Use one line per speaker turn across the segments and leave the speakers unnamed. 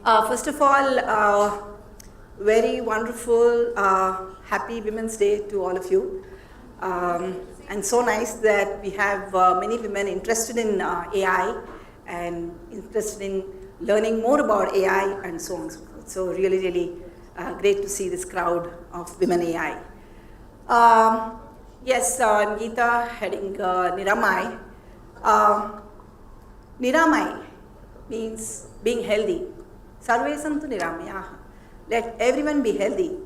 First of all, very wonderful, happy Women's Day to all of you. And so nice that we have many women interested in AI and interested in learning more about AI and so on and so forth. So really, really great to see this crowd of women AI. Yes, I'm Geeta, heading Niramai. Niramai means being healthy. Sarve santu niramayaha. Let everyone be healthy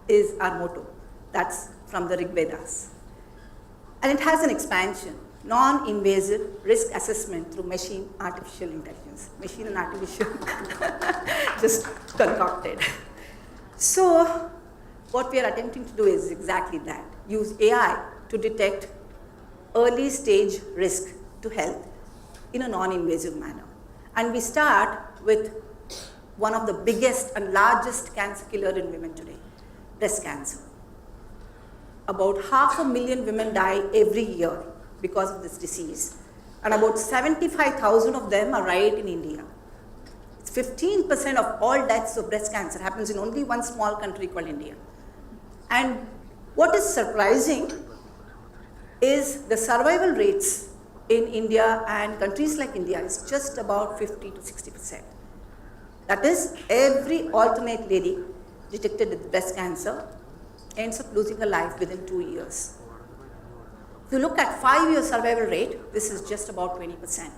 is our motto. That's from the Rig Vedas. And it has an expansion, non-invasive risk assessment through machine artificial intelligence. Machine and artificial, just concocted. So what we are attempting to do is exactly that. Use AI to detect early stage risk to health in a non-invasive manner. And we start with one of the biggest and largest cancer killer in women today, breast cancer. About 500,000 women die every year because of this disease. And about 75,000 of them are right in India. 15% of all deaths of breast cancer happens in only one small country called India. And what is surprising is the survival rates in India and countries like India is just about 50 to 60%. That is, every alternate lady detected with breast cancer ends up losing her life within 2 years. If you look at 5-year survival rate, this is just about 20%.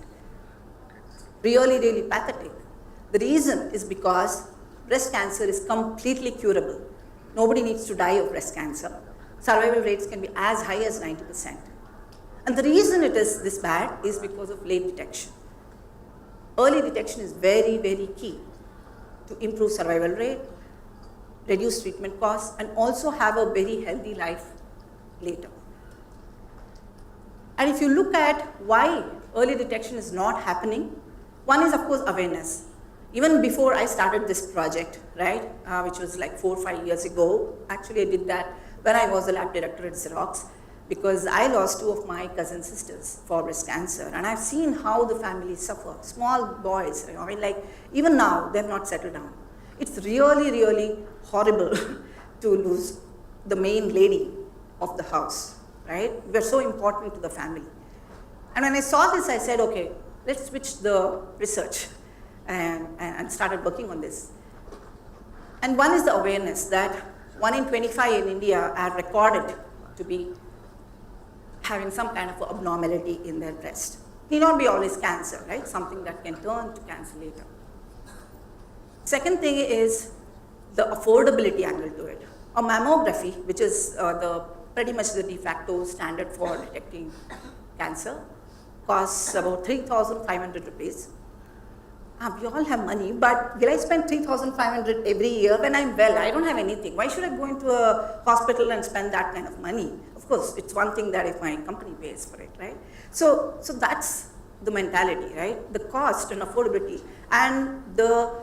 Really, really pathetic. The reason is because breast cancer is completely curable. Nobody needs to die of breast cancer. Survival rates can be as high as 90%. And the reason it is this bad is because of late detection. Early detection is very, very key to improve survival rate, reduce treatment costs, and also have a very healthy life later. And if you look at why early detection is not happening, one is, of course, awareness. Even before I started this project, right, which was like 4 or 5 years ago, actually I did that when I was the lab director at Xerox, because I lost 2 of my cousin sisters for breast cancer, and I've seen how the families suffer. Small boys, I mean, like, even now, they've not settled down. It's really, really horrible to lose the main lady of the house, right? We're so important to the family. And when I saw this, I said, okay, let's switch the research and started working on this. And one is the awareness that 1 in 25 in India are recorded to be having some kind of abnormality in their breast. Need not be always cancer, right? Something that can turn to cancer later. Second thing is the affordability angle to it. A mammography, which is pretty much the de facto standard for detecting cancer, costs about 3,500 rupees. We all have money, but will I spend 3,500 every year when I'm well? I don't have anything. Why should I go into a hospital and spend that kind of money? Of course, it's one thing that if my company pays for it, right? So that's the mentality, right? The cost and affordability and the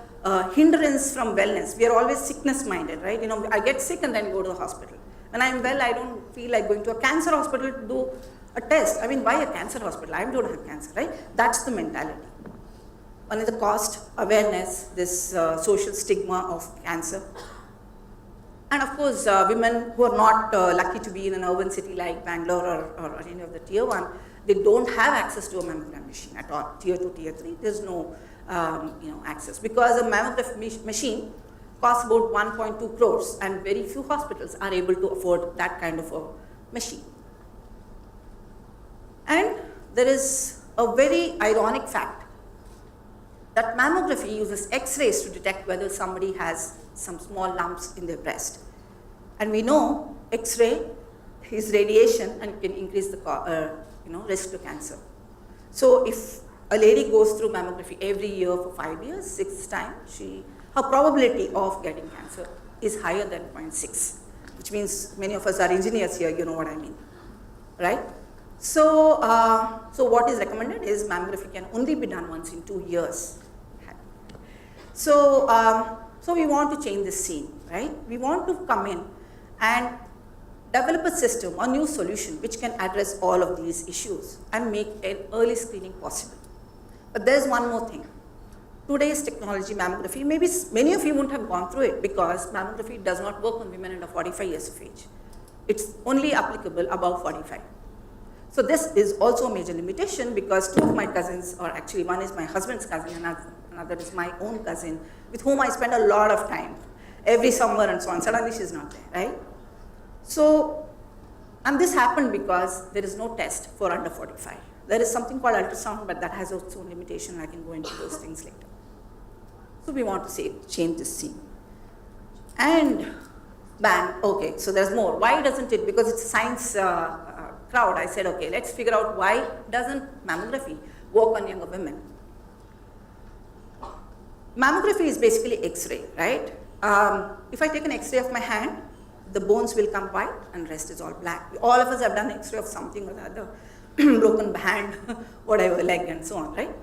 hindrance from wellness. We are always sickness-minded, right? You know, I get sick and then go to the hospital. When I'm well, I don't feel like going to a cancer hospital to do a test. I mean, why a cancer hospital? I don't have cancer, right? That's the mentality. One is the cost, awareness, this social stigma of cancer. And of course, women who are not lucky to be in an urban city like Bangalore or any of the tier 1, they don't have access to a mammogram machine at all. Tier 2, tier 3, there's no access. Because a mammogram machine costs about 1.2 crores and very few hospitals are able to afford that kind of a machine. And there is a very ironic fact that mammography uses X-rays to detect whether somebody has some small lumps in their breast. And we know X-ray is radiation and can increase the risk to cancer. So if a lady goes through mammography every year for 5 years, 6th time, her probability of getting cancer is higher than 0.6, which means many of us are engineers here, you know what I mean, right? So what is recommended is mammography can only be done once in 2 years. So we want to change this scene, right? We want to come in and develop a system, a new solution which can address all of these issues and make an early screening possible. But there's one more thing. today's technology, mammography, maybe many of you wouldn't have gone through it because mammography does not work on women under 45 years of age. It's only applicable above 45. So this is also a major limitation because two of my cousins, or actually one is my husband's cousin and another is my own cousin, with whom I spend a lot of time every summer and so on. Suddenly she's not there, right? So, and this happened because there is no test for under 45. There is something called ultrasound, but that has its own limitation. I can go into those things later. So we want to change this scene. And bang, okay, so there's more. Why doesn't it? Because it's a science crowd. I said, okay, let's figure out why doesn't mammography work on younger women. Mammography is basically X-ray, right? If I take an X-ray of my hand, the bones will come white and rest is all black. All of us have done X-ray of something or the other, broken hand, whatever, leg and so on, right?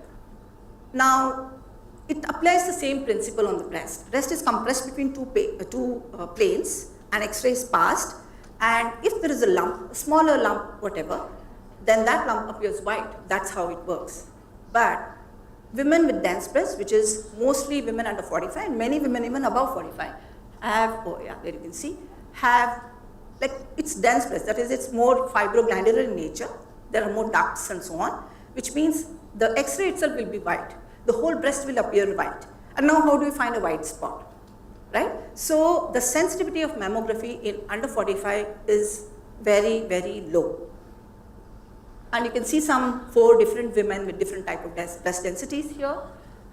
Now, it applies the same principle on the breast. Breast is compressed between two planes, and X-ray is passed, and if there is a lump, a smaller lump, whatever, then that lump appears white. That's how it works. But women with dense breasts, which is mostly women under 45, and many women even above 45, have, oh yeah, there you can see, have, like, it's dense breast, that is, it's more fibroglandular in nature, there are more ducts and so on, which means the X-ray itself will be white. The whole breast will appear white. And now how do we find a white spot, right? So the sensitivity of mammography in under 45 is very, very low. And you can see some 4 different women with different type of breast densities here.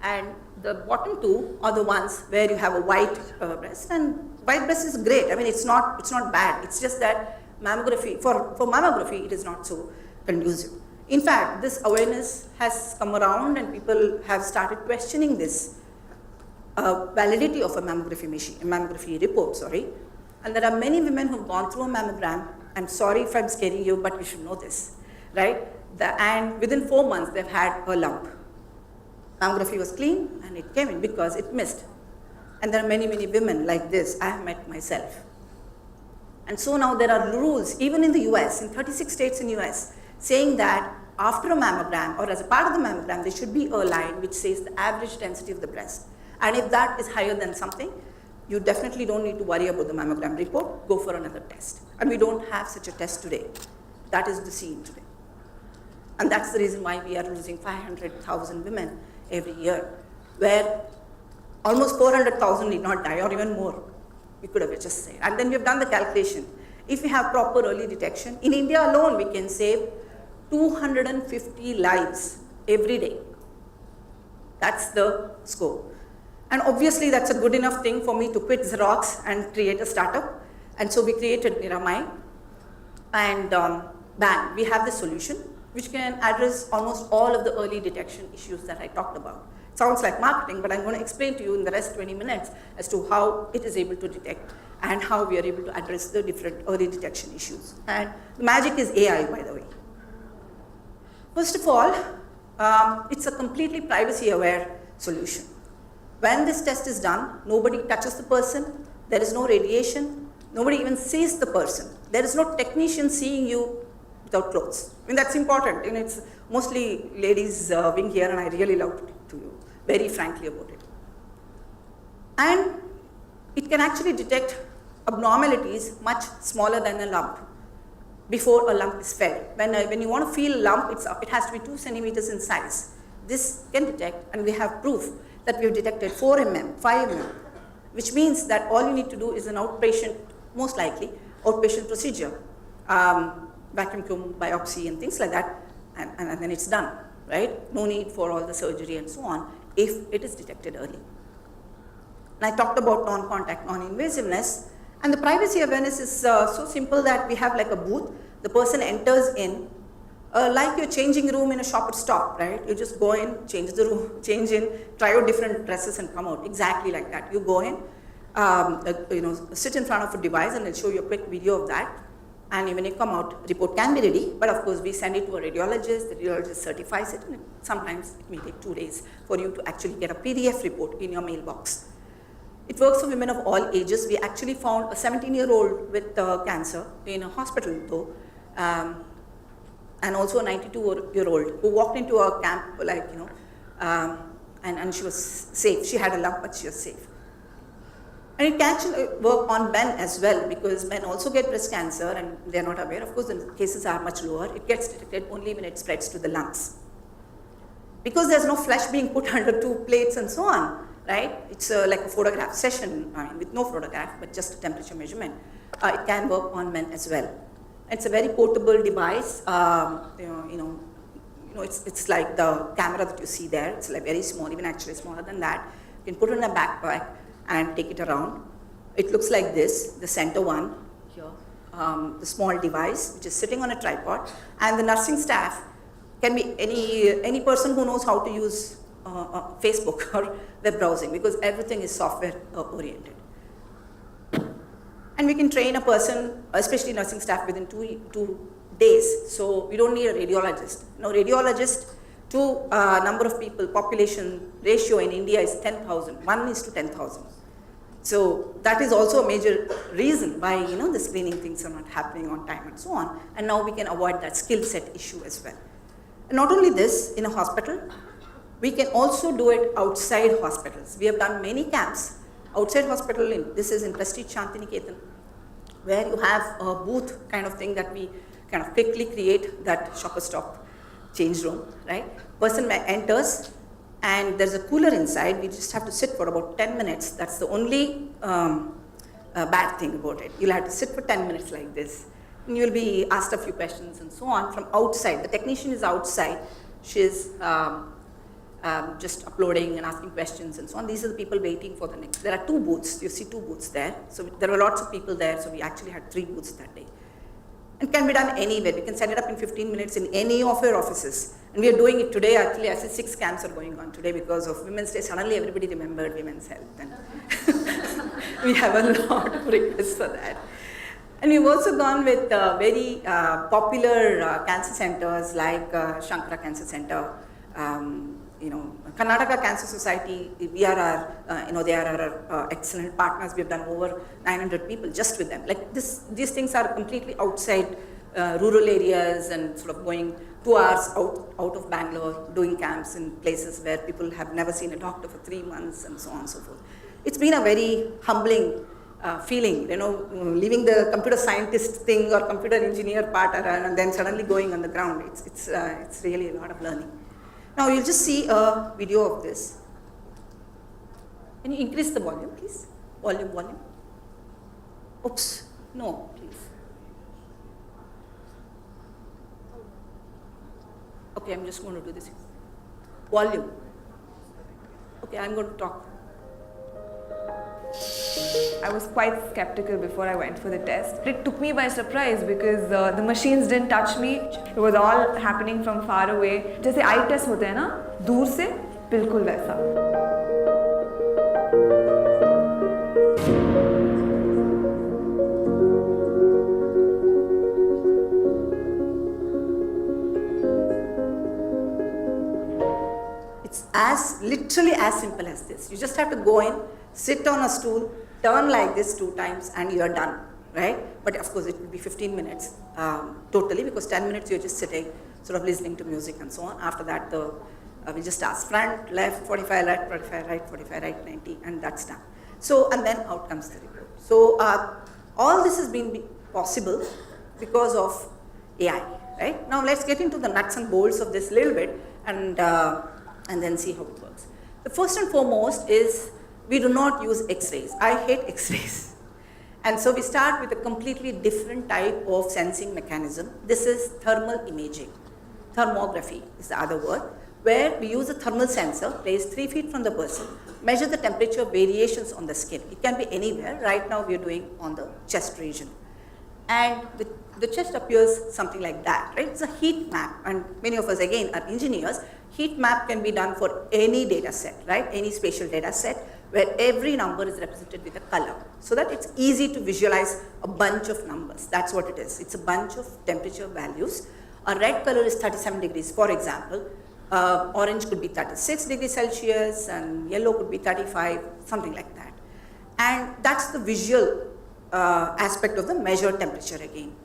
And the bottom 2 are the ones where you have a white breast. And white breast is great. I mean, it's not bad. It's just that mammography, for mammography, it is not so conducive. In fact, this awareness has come around and people have started questioning this validity of a mammography report, sorry. And there are many women who've gone through a mammogram. I'm sorry if I'm scaring you, but you should know this, right? And within 4 months, they've had a lump. Mammography was clean and it came in because it missed. And there are many, many women like this I have met myself. And so now there are rules, even in the US, in 36 states in US, saying that after a mammogram or as a part of the mammogram, there should be a line which says the average density of the breast. And if that is higher than something, you definitely don't need to worry about the mammogram report, go for another test. And we don't have such a test today. That is the scene today. And that's the reason why we are losing 500,000 women every year, where almost 400,000 need not die or even more, we could have just said. And then we have done the calculation. If we have proper early detection, in India alone, we can save 250 lives every day. That's the scope. And obviously, that's a good enough thing for me to quit Xerox and create a startup. And so we created Miramai. And bang, we have the solution, which can address almost all of the early detection issues that I talked about. It sounds like marketing, but I'm going to explain to you in the rest 20 minutes as to how it is able to detect and how we are able to address the different early detection issues. And the magic is AI, by the way. First of all, it's a completely privacy-aware solution. When this test is done, nobody touches the person, there is no radiation, nobody even sees the person. There is no technician seeing you without clothes. I mean, that's important. And it's mostly ladies being here, and I really love to talk to you very frankly about it. And it can actually detect abnormalities much smaller than a lump before a lump is fed. When you want to feel a lump, it has to be 2 centimeters in size. This can detect, and we have proof that we have detected 4 mm, 5 mm, which means that all you need to do is an outpatient, most likely, outpatient procedure, vacuum tube biopsy and things like that, and then it's done, right? No need for all the surgery and so on if it is detected early. And I talked about non-contact, non-invasiveness, and the privacy awareness is so simple that we have like a booth. The person enters in, like your changing room in a shop at stop, right? You just go in, change the room, change in, try out different dresses and come out, exactly like that. You go in, sit in front of a device and I'll show you a quick video of that. And when you come out, report can be ready, but of course we send it to a radiologist, the radiologist certifies it, and sometimes it may take 2 days for you to actually get a PDF report in your mailbox. It works for women of all ages. We actually found a 17-year-old with cancer in a hospital though, and also a 92-year-old who walked into a camp, and she was safe. She had a lump, but she was safe. And it can actually work on men as well, because men also get breast cancer and they're not aware. Of course, the cases are much lower. It gets detected only when it spreads to the lungs. Because there's no flesh being put under two plates and so on, right? It's like a photograph session, with no photograph, but just a temperature measurement. It can work on men as well. It's a very portable device. It's like the camera that you see there. It's like very small, even actually smaller than that. You can put it in a backpack and take it around. It looks like this, the center one here, the small device which is sitting on a tripod, and the nursing staff can be any person who knows how to use Facebook or web browsing, because everything is software oriented. And we can train a person, especially nursing staff, within 2 days. So we don't need a radiologist. Now, radiologist to number of people, population ratio in India is 10,000, 1:10,000. So that is also a major reason why the screening things are not happening on time and so on. And now we can avoid that skill set issue as well. And not only this, in a hospital, we can also do it outside hospitals. We have done many camps outside hospital. This is in Prestige Shantiniketan, where you have a booth kind of thing that we kind of quickly create that shopper stop change room, right? Person enters and there's a cooler inside. We just have to sit for about 10 minutes. That's the only bad thing about it. You'll have to sit for 10 minutes like this. And you'll be asked a few questions and so on from outside. The technician is outside. She's just uploading and asking questions and so on. These are the people waiting for the next. There are 2 booths. You see 2 booths there. So there were lots of people there. So we actually had 3 booths that day. And can be done anywhere. We can set it up in 15 minutes in any of our offices. And we are doing it today. Actually, I said 6 camps are going on today because of Women's Day. Suddenly everybody remembered women's health. And we have a lot of requests for that. And we've also gone with very popular cancer centers like Shankara Cancer Center, Karnataka Cancer Society. We are they are our excellent partners. We have done over 900 people just with them. Like these things are completely outside rural areas and sort of going 2 hours out of Bangalore, doing camps in places where people have never seen a doctor for 3 months and so on and so forth. It's been a very humbling feeling, leaving the computer scientist thing or computer engineer part and then suddenly going on the ground. It's really a lot of learning. Now you'll just see a video of this. Can you increase the volume, please? Volume. Oops, no, please. Okay, I'm just going to do this. Volume. Okay, I'm going to talk.
I was quite skeptical before I went for the test. It took me by surprise because the machines didn't touch me. It was all happening from far away. जैसे आई test होते हैं ना, दूर से बिल्कुल वैसा.
It's literally as simple as this. You just have to go in, sit on a stool, turn like this 2 times and you're done, right? But of course it will be 15 minutes totally, because 10 minutes you're just sitting, sort of listening to music and so on. After that, we just ask front, left, 45, left, 45, right, 45, right, 90, and that's done. So, and then out comes the report. So, all this has been possible because of AI, right? Now let's get into the nuts and bolts of this little bit and then see how it works. The first and foremost is we do not use X-rays. I hate X-rays. And so we start with a completely different type of sensing mechanism. This is thermal imaging. Thermography is the other word, where we use a thermal sensor placed 3 feet from the person, measure the temperature variations on the skin. It can be anywhere. Right now we are doing on the chest region. And the chest appears something like that, right? It's a heat map, and many of us again are engineers. Heat map can be done for any data set, right? Any spatial data set where every number is represented with a color, so that it's easy to visualize a bunch of numbers. That's what it is. It's a bunch of temperature values. A red color is 37 degrees, for example. Orange could be 36 degrees Celsius and yellow could be 35, something like that. And that's the visual aspect of the measured temperature again.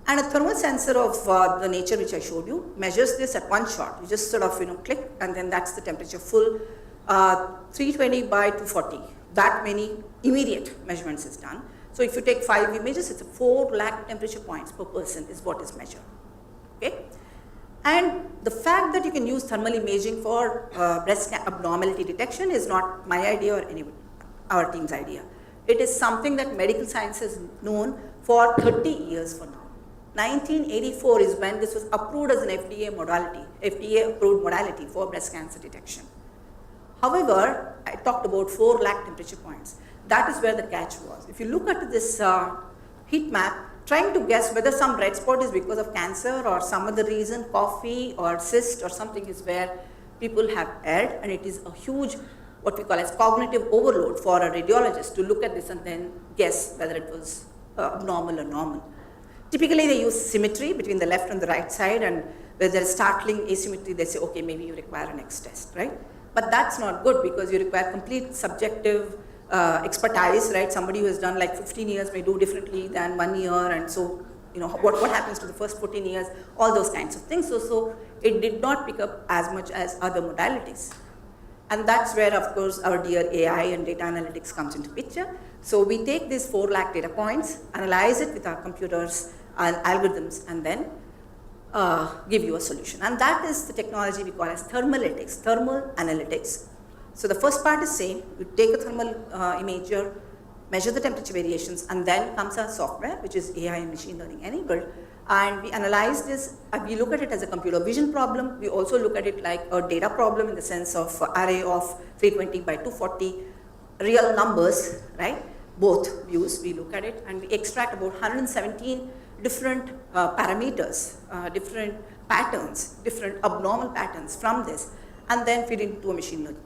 And a thermal sensor of the nature which I showed you measures this at one shot. You just sort of click, and then that's the temperature full 320 by 240. That many immediate measurements is done. So if you take 5 images, it's 4 lakh temperature points per person is what is measured. Okay? And the fact that you can use thermal imaging for breast abnormality detection is not my idea or our team's idea. It is something that medical science has known for 30 years for now. 1984 is when this was approved as an FDA approved modality for breast cancer detection. However, I talked about 4 lakh temperature points. That is where the catch was. If you look at this heat map, trying to guess whether some red spot is because of cancer or some other reason, coffee or cyst or something, is where people have erred, and it is a huge, what we call as cognitive overload for a radiologist to look at this and then guess whether it was abnormal or normal. Typically, they use symmetry between the left and the right side, and where there is startling asymmetry, they say, okay, maybe you require an X test, right? But that's not good because you require complete subjective expertise, right? Somebody who has done like 15 years may do differently than 1 year, and so, what happens to the first 14 years, all those kinds of things. So it did not pick up as much as other modalities. And that's where, of course, our dear AI and data analytics comes into picture. So we take these 4 lakh data points, analyze it with our computers and algorithms, and then give you a solution. And that is the technology we call as thermal analytics. So the first part is same. You take a thermal imager, measure the temperature variations, and then comes our software, which is AI and machine learning enabled. And we analyze this, and we look at it as a computer vision problem. We also look at it like a data problem in the sense of array of 320 by 240 real numbers, right? Both views, we look at it, and we extract about 117 different parameters, different patterns, different abnormal patterns from this, and then feed into a machine learning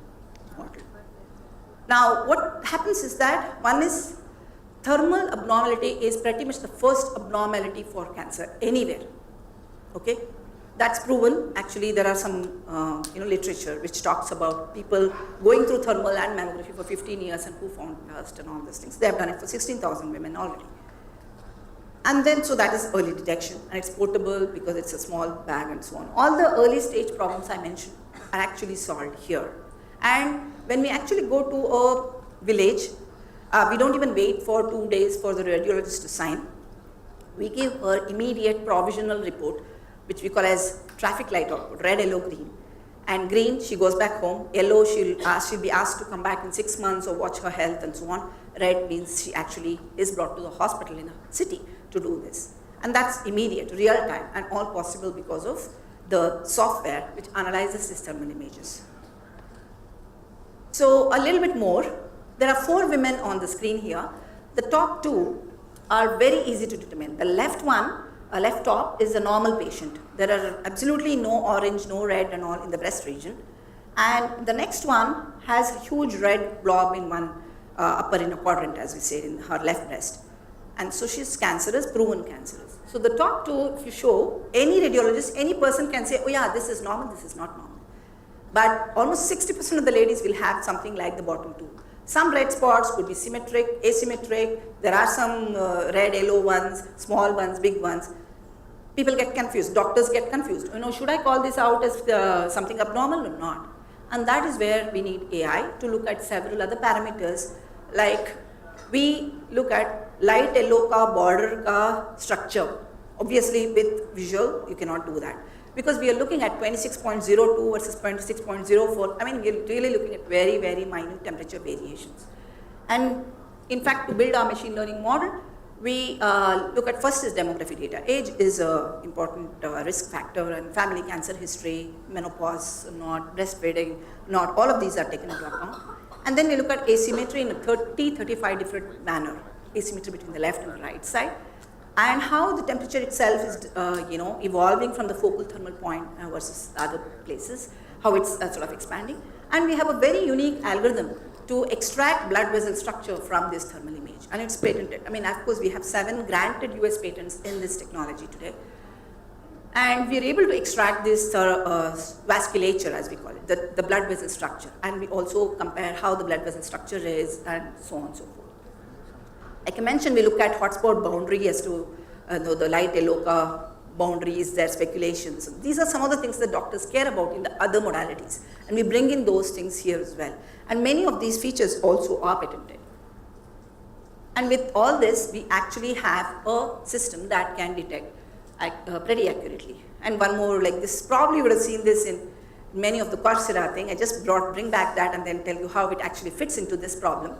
model. Now, what happens is that one is thermal abnormality is pretty much the first abnormality for cancer anywhere. Okay, that's proven. Actually, there are some literature which talks about people going through thermal and mammography for 15 years and who found dust and all these things. They have done it for 16,000 women already. And then, so that is early detection, and it's portable because it's a small bag and so on. All the early stage problems I mentioned are actually solved here. And when we actually go to a village, we don't even wait for 2 days for the radiologist to sign. We give her immediate provisional report, which we call as traffic light output, red, yellow, green. And green, she goes back home. Yellow, she'll be asked to come back in 6 months or watch her health and so on. Red means she actually is brought to the hospital in a city to do this. And that's immediate, real time, and all possible because of the software which analyzes these thermal images. So a little bit more. There are 4 women on the screen here. The top 2 are very easy to determine. The left one, left top, is a normal patient. There are absolutely no orange, no red and all in the breast region. And the next one has a huge red blob in one upper inner quadrant, as we say, in her left breast. And so she's cancerous, proven cancerous. So the top 2, if you show, any radiologist, any person can say, oh yeah, this is normal, this is not normal. But almost 60% of the ladies will have something like the bottom 2. Some red spots could be symmetric, asymmetric. There are some red, yellow ones, small ones, big ones. People get confused. Doctors get confused. Should I call this out as something abnormal or not? And that is where we need AI to look at several other parameters. Like we look at light yellow ka border ka structure. Obviously, with visual, you cannot do that. Because we are looking at 26.02 versus 26.04. I mean, we're really looking at very, very minute temperature variations. And in fact, to build our machine learning model, we look at first is demography data. Age is an important risk factor, and family cancer history, menopause, not breastfeeding, not all of these are taken into account. And then we look at asymmetry in a 35 different manner, asymmetry between the left and the right side, and how the temperature itself is, evolving from the focal thermal point versus other places, how it's sort of expanding. And we have a very unique algorithm to extract blood vessel structure from this thermal image, and it's patented. I mean, of course, we have 7 granted US patents in this technology today. And we are able to extract this vasculature, as we call it, the blood vessel structure. And we also compare how the blood vessel structure is, and so on and so forth. Like I mentioned, we look at hotspot boundary as to the light Eloka boundaries, their speculations. These are some of the things that doctors care about in the other modalities. And we bring in those things here as well. And many of these features also are patented. And with all this, we actually have a system that can detect pretty accurately. And one more, like this, probably would have seen this in many of the Coursera thing. I just bring back that and then tell you how it actually fits into this problem.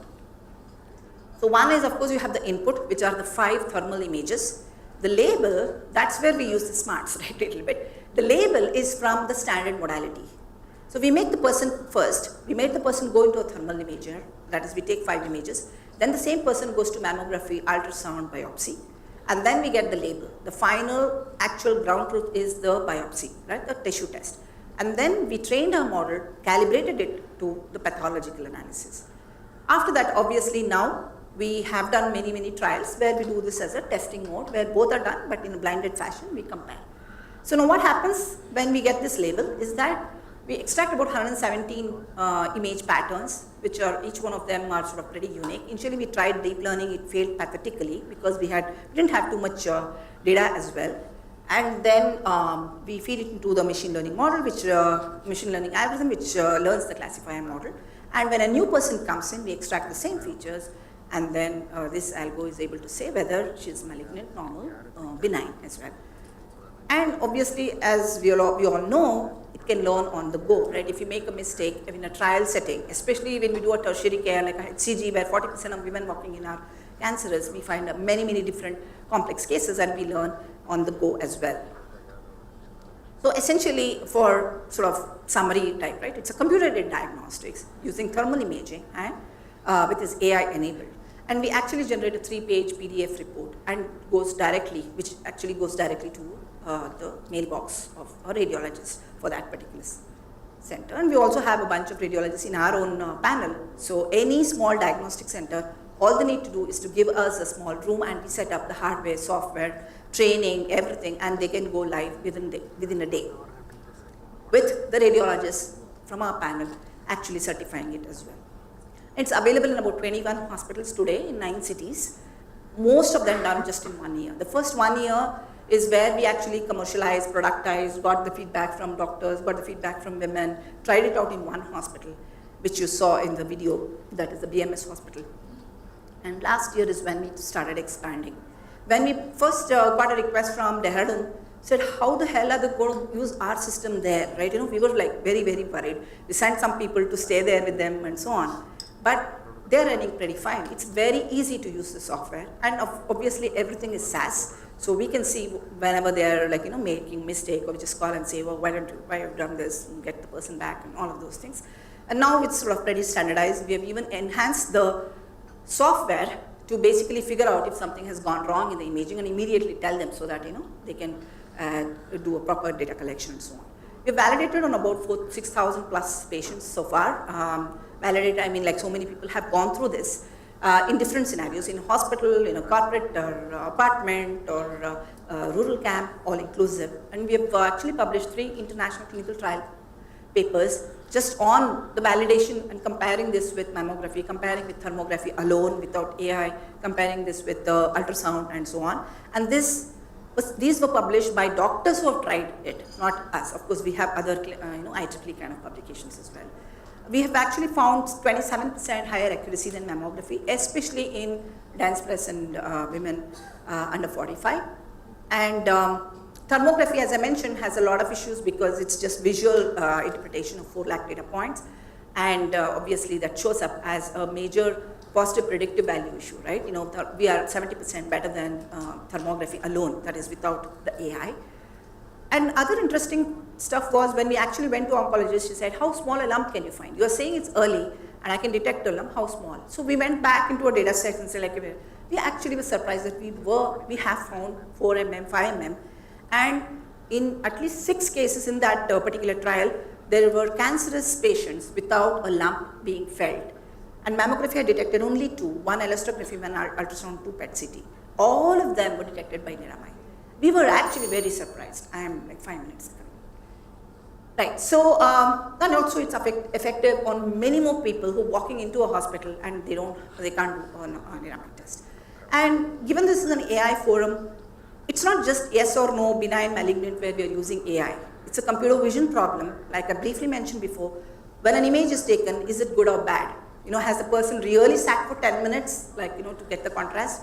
So one is, of course, you have the input, which are the 5 thermal images. The label, that's where we use the smarts, right, a little bit. The label is from the standard modality. So we make the person first, we make the person go into a thermal imager, that is we take 5 images, then the same person goes to mammography, ultrasound, biopsy, and then we get the label. The final actual ground truth is the biopsy, right, the tissue test. And then we trained our model, calibrated it to the pathological analysis. After that, obviously now, we have done many, many trials where we do this as a testing mode, where both are done, but in a blinded fashion, we compare. So now what happens when we get this label is that we extract about 117 image patterns, which are, each one of them are sort of pretty unique. Initially, we tried deep learning, it failed pathetically because we didn't have too much data as well. And then we feed it into the machine learning model, which machine learning algorithm, which learns the classifier model. And when a new person comes in, we extract the same features, and then this algo is able to say whether she's malignant, normal, benign as well. And obviously, as we all know, it can learn on the go, right? If you make a mistake in a trial setting, especially when we do a tertiary care like a HCG, where 40% of women walking in are cancerous, we find many, many different complex cases, and we learn on the go as well. So essentially, for sort of summary type, right? It's a computer-aided diagnostics using thermal imaging and with this AI enabled. And we actually generate a 3-page PDF report and which actually goes directly to the mailbox of a radiologist for that particular center. And we also have a bunch of radiologists in our own panel. So any small diagnostic center, all they need to do is to give us a small room, and we set up the hardware, software, training, everything, and they can go live within a day with the radiologists from our panel actually certifying it as well. It's available in about 21 hospitals today in 9 cities, most of them done just in 1 year. The first 1 year is where we actually commercialized, productized, got the feedback from doctors, got the feedback from women, tried it out in one hospital, which you saw in the video, that is the BMS hospital. And last year is when we started expanding. When we first got a request from Dehradun, said, how the hell are they going to use our system there, right? You know, we were like very, very worried. We sent some people to stay there with them and so on. But they're running pretty fine. It's very easy to use the software. And obviously everything is SaaS. So we can see whenever they're like, you know, making mistake, or we just call and say, well, why have you done this, and get the person back and all of those things. And now it's sort of pretty standardized. We have even enhanced the software to basically figure out if something has gone wrong in the imaging and immediately tell them so that, you know, they can do a proper data collection and so on. We've validated on about 6,000 plus patients so far. Validated, I mean, like so many people have gone through this in different scenarios, in hospital, in a corporate or apartment or rural camp, all inclusive. And we have actually published 3 international clinical trial papers just on the validation and comparing this with mammography, comparing with thermography alone without AI, comparing this with ultrasound and so on. And these were published by doctors who have tried it, not us. Of course, we have other IEEE kind of publications as well. We have actually found 27% higher accuracy than mammography, especially in dense breast and women under 45. And thermography, as I mentioned, has a lot of issues because it's just visual interpretation of 4 lakh data points. And obviously that shows up as a major positive predictive value issue, right? You know, we are 70% better than thermography alone, that is without the AI. And other interesting stuff was when we actually went to oncologists, she said, how small a lump can you find? You are saying it's early and I can detect a lump, how small? So we went back into a data set and said, like, we actually were surprised that we have found 4 mm, 5 mm. And in at least 6 cases in that particular trial, there were cancerous patients without a lump being felt. And mammography had detected only 2, 1 elastography, 1 ultrasound, 2 PET CT. All of them were detected by Niramai. We were actually very surprised. I am like 5 minutes ago. Right, so, and also it's effective on many more people who are walking into a hospital and they can't do a Niramai test. And given this is an AI forum, it's not just yes or no, benign, malignant, where we are using AI. It's a computer vision problem, like I briefly mentioned before. When an image is taken, is it good or bad? Has the person really sat for 10 minutes, to get the contrast?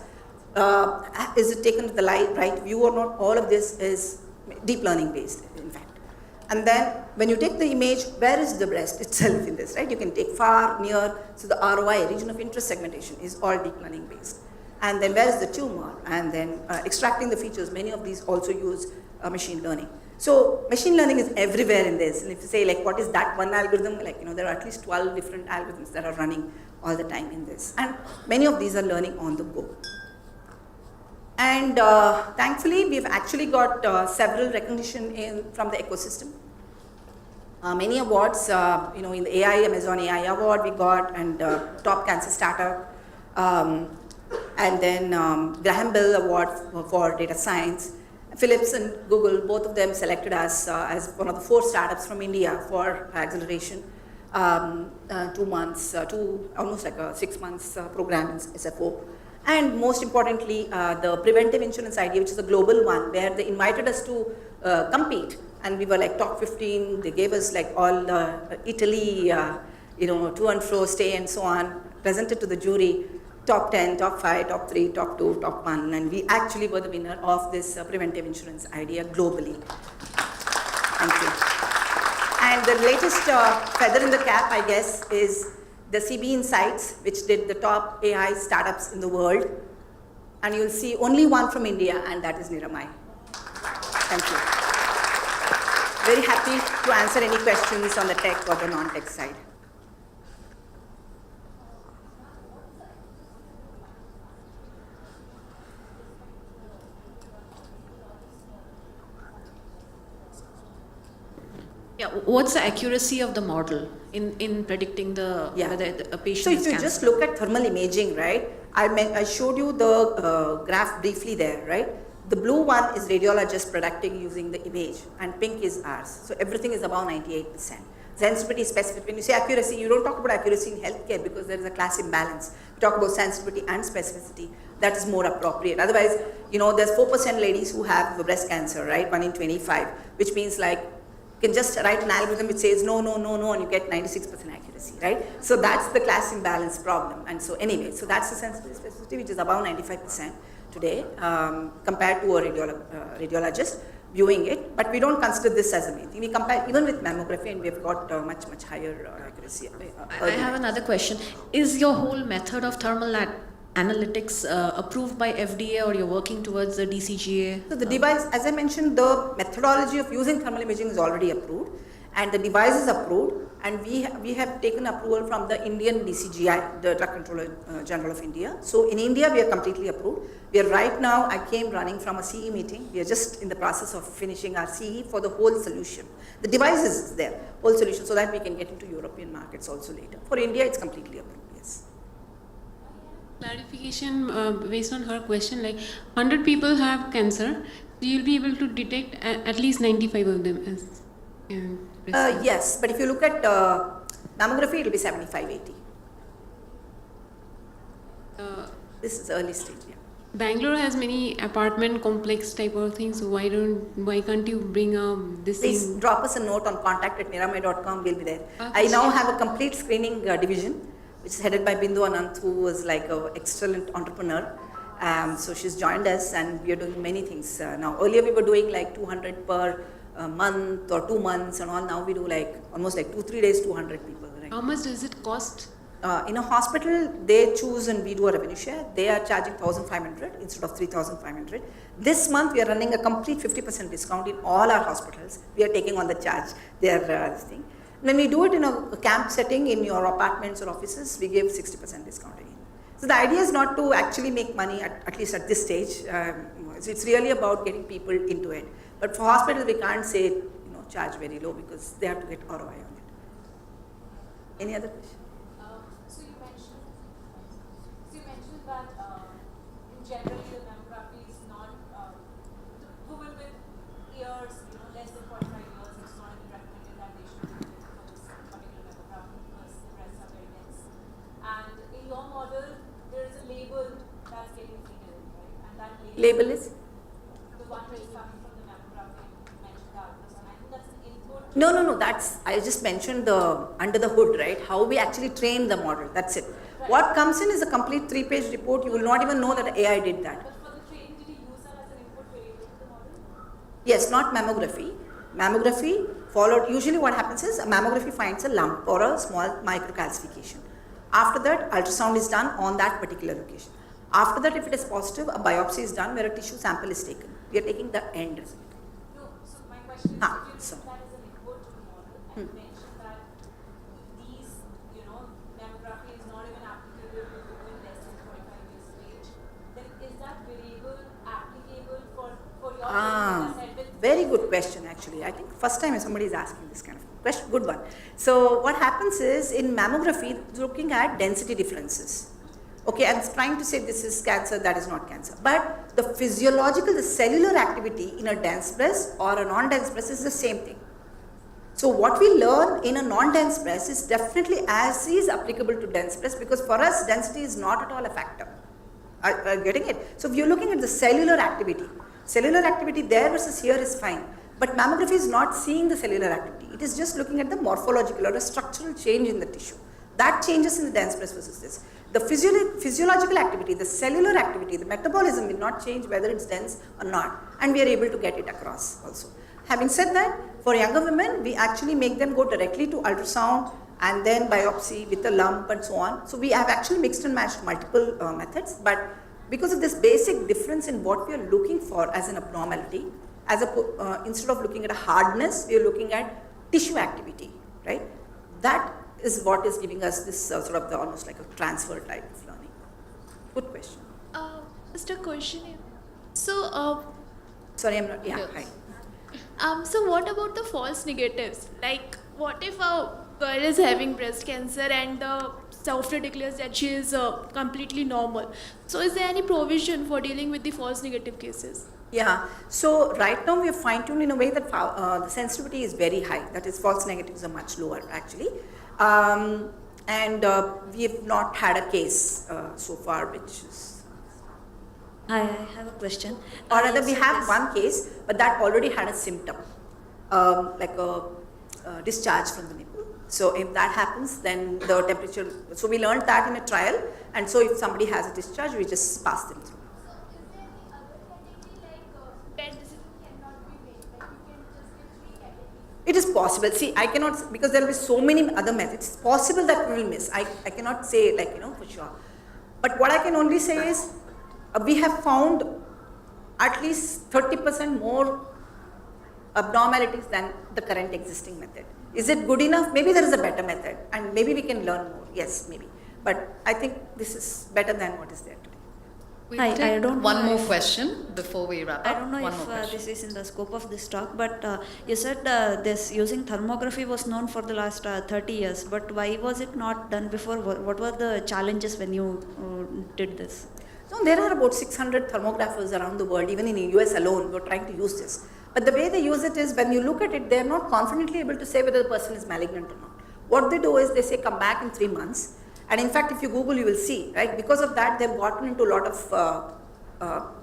Is it taken to the right view or not? All of this is deep learning based, in fact. And then when you take the image, where is the breast itself in this, right? You can take far, near, so the ROI, region of interest segmentation, is all deep learning based. And then where is the tumor? And then extracting the features, many of these also use machine learning. So machine learning is everywhere in this. And if you say what is that one algorithm, there are at least 12 different algorithms that are running all the time in this. And many of these are learning on the go. And thankfully, we've actually got several recognition from the ecosystem. Many awards, in the AI, Amazon AI Award we got, and Top Cancer Startup, and then Graham Bell Award for Data Science. Philips and Google, both of them selected us as one of the 4 startups from India for acceleration. 2 months, almost like a 6 months program in SFO. And most importantly, the preventive insurance idea, which is a global one, where they invited us to compete, and we were top 15. They gave us all Italy, to and fro, stay and so on, presented to the jury, top 10, top 5, top 3, top 2, top 1, and we actually were the winner of this preventive insurance idea globally. Thank you. And the latest feather in the cap, I guess, is the CB Insights, which did the top AI startups in the world. And you'll see only one from India, and that is Niramai. Thank you. Very happy to answer any questions on the tech or the non-tech side.
Yeah, what's the accuracy of the model in predicting whether a patient
So
has
if you
cancer?
just look at thermal imaging, right? I showed you the graph briefly there, right? The blue one is radiologist predicting using the image, and pink is ours. So everything is above 98%. Sensitivity, specificity. When you say accuracy, you don't talk about accuracy in healthcare because there is a class imbalance. You talk about sensitivity and specificity. That is more appropriate. Otherwise, there's 4% ladies who have breast cancer, right? 1 in 25, which means you can just write an algorithm which says no, no, no, no, and you get 96% accuracy, right? So that's the class imbalance problem. And so anyway, so that's the sensitivity specificity, which is above 95% today compared to a radiologist viewing it. But we don't consider this as a main thing. We compare even with mammography, and we've got much, much higher accuracy.
I have another question. Is your whole method of thermal analytics approved by FDA, or you're working towards the DCGA?
So the device, as I mentioned, the methodology of using thermal imaging is already approved, and the device is approved, and we have taken approval from the Indian DCGI, the Drug Controller General of India. So in India, we are completely approved. We are right now, I came running from a CE meeting. We are just in the process of finishing our CE for the whole solution. The device is there, whole solution, so that we can get into European markets also later. For India, it's completely approved, yes.
Clarification based on her question, 100 people have cancer, so you'll be able to detect at least 95 of them as breast cancer.
Yes, but if you look at mammography, it will be 75, 80. This is early stage, yeah.
Bangalore has many apartment complex type of things, so why can't you bring this
Please
in?
drop us a note on contact@niramai.com, we'll be there.
Okay,
I now
sure.
have a complete screening division, which is headed by Bindu Anant, who was an excellent entrepreneur. So she's joined us, and we are doing many things now. Earlier we were doing 200 per month or 2 months and all. Now we do almost 2-3 days, 200 people. Right?
How much does it cost?
In a hospital, they choose and we do a revenue share. They are charging 1,500 instead of 3,500. This month, we are running a complete 50% discount in all our hospitals. We are taking on the charge, this thing. When we do it in a camp setting in your apartments or offices, we give 60% discount again. So the idea is not to actually make money, at least at this stage. It's really about getting people into it. But for hospitals, we can't say charge very low because they have to get ROI on it. Any other question?
So you mentioned that in general the mammography is not the woman with ears, less than 45 years, it's not even recommended that they should do for this particular mammography because the breasts are very dense. And in your model, there is a label that's getting fitted, right? And that
Label is?
the
No. That's, I just mentioned the under the hood, right? How we actually train the model. That's it. What comes in is a complete 3-page report. You will not even know that AI did that.
But for the training, did you use that as an input variable to the model?
Yes, not mammography. Mammography followed, usually what happens is a mammography finds a lump or a small microcalcification. After that, ultrasound is done on that particular location. After that, if it is positive, a biopsy is done where a tissue sample is taken. We are taking the end result.
No, so my question is,
Ah,
if you
so-
use that as an input to the model and mention that these, mammography is not even applicable to women less than 45 years of age, then is that variable applicable for your training as well?
Very good question actually. I think first time somebody is asking this kind of question. Good one. So what happens is in mammography, it's looking at density differences. Okay, and it's trying to say this is cancer, that is not cancer. But the physiological, the cellular activity in a dense breast or a non-dense breast is the same thing. So what we learn in a non-dense breast is definitely as is applicable to dense breast, because for us density is not at all a factor. Are you getting it? So if you're looking at the cellular activity there versus here is fine. But mammography is not seeing the cellular activity. It is just looking at the morphological or a structural change in the tissue. That changes in the dense breast versus this. The physiological activity, the cellular activity, the metabolism will not change whether it's dense or not. And we are able to get it across also. Having said that, for younger women, we actually make them go directly to ultrasound and then biopsy with a lump and so on. So we have actually mixed and matched multiple methods, but because of this basic difference in what we are looking for as an abnormality, instead of looking at a hardness, we are looking at tissue activity, right? That is what is giving us this sort of almost like a transfer type of learning. Good question.
Just a question. So,
Sorry, I'm not, yeah,
Yes.
hi.
so what about the false negatives? Like, what if a girl is having breast cancer and the doctor declares that she is completely normal? So, is there any provision for dealing with the false negative cases?
Yeah, so right now we are fine-tuned in a way that the sensitivity is very high. That is, false negatives are much lower actually. And we have not had a case so far which is...
Hi, I have a question.
Or rather, we
So
have
this-
one case, but that already had a symptom, like a discharge from the nipple. So if that happens, then the temperature, so we learned that in a trial, and so if somebody has a discharge, we just pass them through.
That decision cannot be made. Like, you can just give 3 categories.
It is possible. See, I cannot, because there will be so many other methods, it's possible that we will miss. I cannot say for sure. But what I can only say is, we have found at least 30% more abnormalities than the current existing method. Is it good enough? Maybe there is a better method and maybe we can learn more. Yes, maybe. But I think this is better than what is there today.
We'll
Hi, I
take
don't
one
know
more
if-
question before we wrap up.
I don't know
one
if
more question.
this is in the scope of this talk, but you said this using thermography was known for the last 30 years, but why was it not done before? What were the challenges when you did this?
So there are about 600 thermographers around the world, even in the US alone, who are trying to use this. But the way they use it is, when you look at it, they are not confidently able to say whether the person is malignant or not. What they do is they say, come back in 3 months. And in fact, if you Google, you will see, right? Because of that, they've gotten into a lot of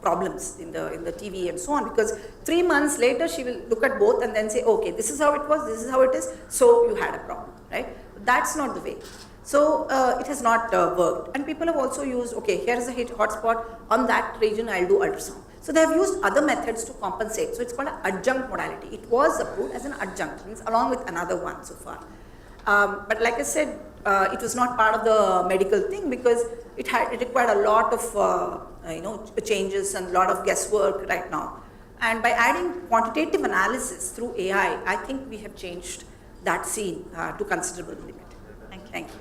problems in the TV and so on. Because 3 months later, she will look at both and then say, okay, this is how it was, this is how it is, so you had a problem, right? That's not the way. So it has not worked. And people have also used, okay, here is a hotspot, on that region I'll do ultrasound. So they have used other methods to compensate. So it's called an adjunct modality. It was approved as an adjunct, means along with another one so far. But like I said, it was not part of the medical thing because it required a lot of changes and a lot of guesswork right now. And by adding quantitative analysis through AI, I think we have changed that scene to considerable limit. Thank you.